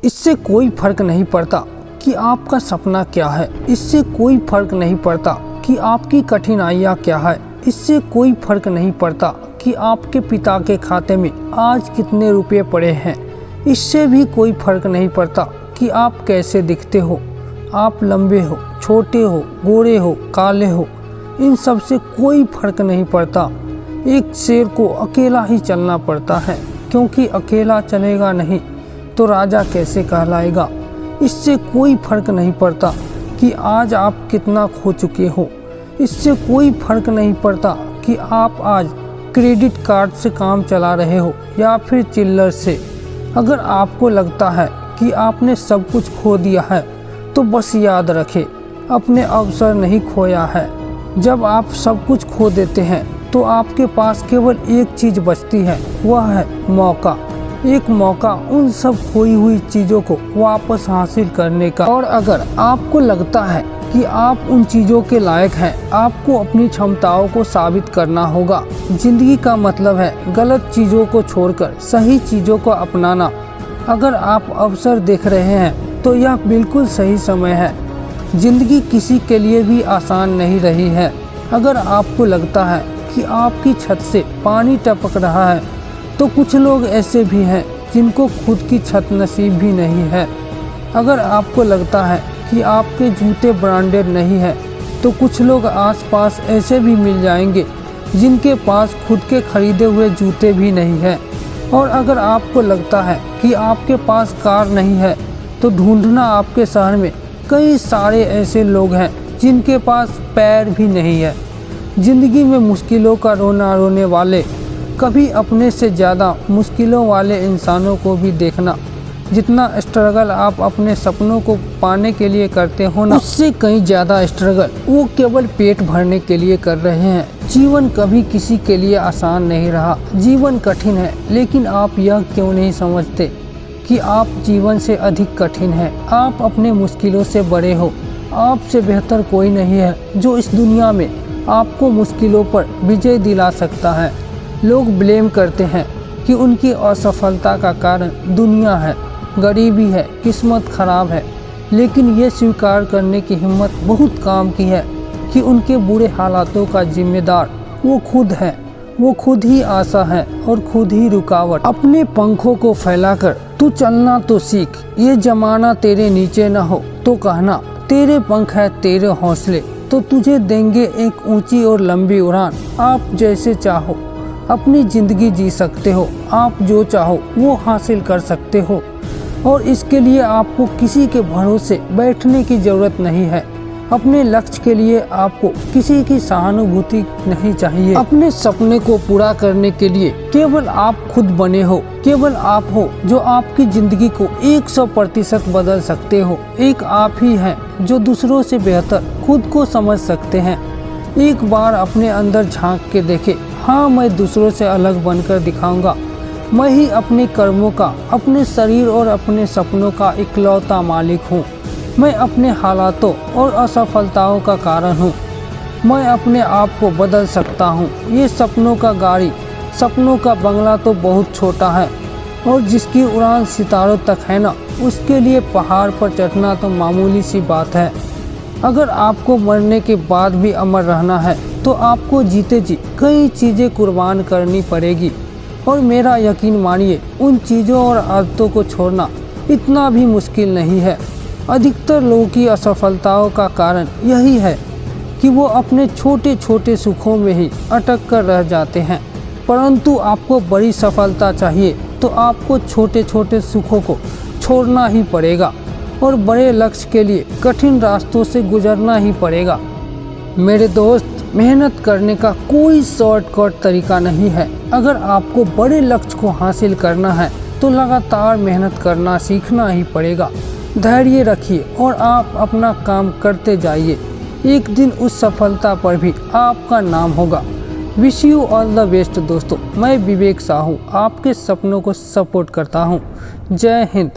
इससे कोई फर्क नहीं पड़ता कि आपका सपना क्या है, इससे कोई फर्क नहीं पड़ता कि आपकी कठिनाइयाँ क्या है, इससे कोई फर्क नहीं पड़ता कि आपके पिता के खाते में आज कितने रुपए पड़े हैं, इससे भी कोई फर्क नहीं पड़ता कि आप कैसे दिखते हो, आप लंबे हो, छोटे हो, गोरे हो, काले हो, इन सब से कोई फर्क नहीं पड़ता। एक शेर को अकेला ही चलना पड़ता है, क्योंकि अकेला चलेगा नहीं तो राजा कैसे कहलाएगा। इससे कोई फर्क नहीं पड़ता कि आज आप कितना खो चुके हो, इससे कोई फर्क नहीं पड़ता कि आप आज क्रेडिट कार्ड से काम चला रहे हो या फिर चिल्लर से। अगर आपको लगता है कि आपने सब कुछ खो दिया है तो बस याद रखें, अपने अवसर नहीं खोया है। जब आप सब कुछ खो देते हैं तो आपके पास केवल एक चीज़ बचती है, वह है मौका। एक मौका उन सब खोई हुई चीज़ों को वापस हासिल करने का। और अगर आपको लगता है कि आप उन चीज़ों के लायक हैं, आपको अपनी क्षमताओं को साबित करना होगा। जिंदगी का मतलब है गलत चीज़ों को छोड़कर सही चीज़ों को अपनाना। अगर आप अवसर देख रहे हैं तो यह बिल्कुल सही समय है। जिंदगी किसी के लिए भी आसान नहीं रही है। अगर आपको लगता है कि आपकी छत से पानी टपक रहा है तो कुछ लोग ऐसे भी हैं जिनको खुद की छत नसीब भी नहीं है। अगर आपको लगता है कि आपके जूते ब्रांडेड नहीं है तो कुछ लोग आसपास ऐसे भी मिल जाएंगे जिनके पास खुद के खरीदे हुए जूते भी नहीं है। और अगर आपको लगता है कि आपके पास कार नहीं है तो ढूंढना आपके शहर में कई सारे ऐसे लोग हैं जिनके पास पैर भी नहीं है। जिंदगी में मुश्किलों का रोना रोने वाले कभी अपने से ज़्यादा मुश्किलों वाले इंसानों को भी देखना। जितना स्ट्रगल आप अपने सपनों को पाने के लिए करते हो ना, उससे कहीं ज़्यादा स्ट्रगल वो केवल पेट भरने के लिए कर रहे हैं। जीवन कभी किसी के लिए आसान नहीं रहा। जीवन कठिन है, लेकिन आप यह क्यों नहीं समझते कि आप जीवन से अधिक कठिन हैं। आप अपने मुश्किलों से बड़े हो। आपसे बेहतर कोई नहीं है जो इस दुनिया में आपको मुश्किलों पर विजय दिला सकता है। लोग ब्लेम करते हैं कि उनकी असफलता का कारण दुनिया है, गरीबी है, किस्मत खराब है, लेकिन ये स्वीकार करने की हिम्मत बहुत काम की है कि उनके बुरे हालातों का जिम्मेदार वो खुद है। वो खुद ही आशा है और खुद ही रुकावट। अपने पंखों को फैलाकर तू चलना तो सीख। ये जमाना तेरे नीचे न हो तो कहना, तेरे पंख है तेरे हौसले तो तुझे देंगे एक ऊंची और लंबी उड़ान। आप जैसे चाहो अपनी ज़िंदगी जी सकते हो, आप जो चाहो वो हासिल कर सकते हो, और इसके लिए आपको किसी के भरोसे बैठने की ज़रूरत नहीं है। अपने लक्ष्य के लिए आपको किसी की सहानुभूति नहीं चाहिए। अपने सपने को पूरा करने के लिए केवल आप खुद बने हो। केवल आप हो जो आपकी ज़िंदगी को 100% बदल सकते हो। एक आप ही हैं जो दूसरों से बेहतर खुद को समझ सकते हैं। एक बार अपने अंदर झांक के देखें। हाँ, मैं दूसरों से अलग बनकर दिखाऊंगा। मैं ही अपने कर्मों का, अपने शरीर और अपने सपनों का इकलौता मालिक हूँ। मैं अपने हालातों और असफलताओं का कारण हूँ। मैं अपने आप को बदल सकता हूँ। ये सपनों का गाड़ी, सपनों का बंगला तो बहुत छोटा है, और जिसकी उड़ान सितारों तक है ना, उसके लिए पहाड़ पर चढ़ना तो मामूली सी बात है। अगर आपको मरने के बाद भी अमर रहना है तो आपको जीते जी कई चीज़ें कुर्बान करनी पड़ेगी। और मेरा यकीन मानिए, उन चीज़ों और आदतों को छोड़ना इतना भी मुश्किल नहीं है। अधिकतर लोगों की असफलताओं का कारण यही है कि वो अपने छोटे छोटे सुखों में ही अटक कर रह जाते हैं। परंतु आपको बड़ी सफलता चाहिए तो आपको छोटे छोटे सुखों को छोड़ना ही पड़ेगा, और बड़े लक्ष्य के लिए कठिन रास्तों से गुजरना ही पड़ेगा। मेरे दोस्त, मेहनत करने का कोई शॉर्टकट तरीका नहीं है। अगर आपको बड़े लक्ष्य को हासिल करना है तो लगातार मेहनत करना सीखना ही पड़ेगा। धैर्य रखिए और आप अपना काम करते जाइए। एक दिन उस सफलता पर भी आपका नाम होगा। Wish you all the best दोस्तों। मैं विवेक साहू आपके सपनों को सपोर्ट करता हूँ। जय हिंद।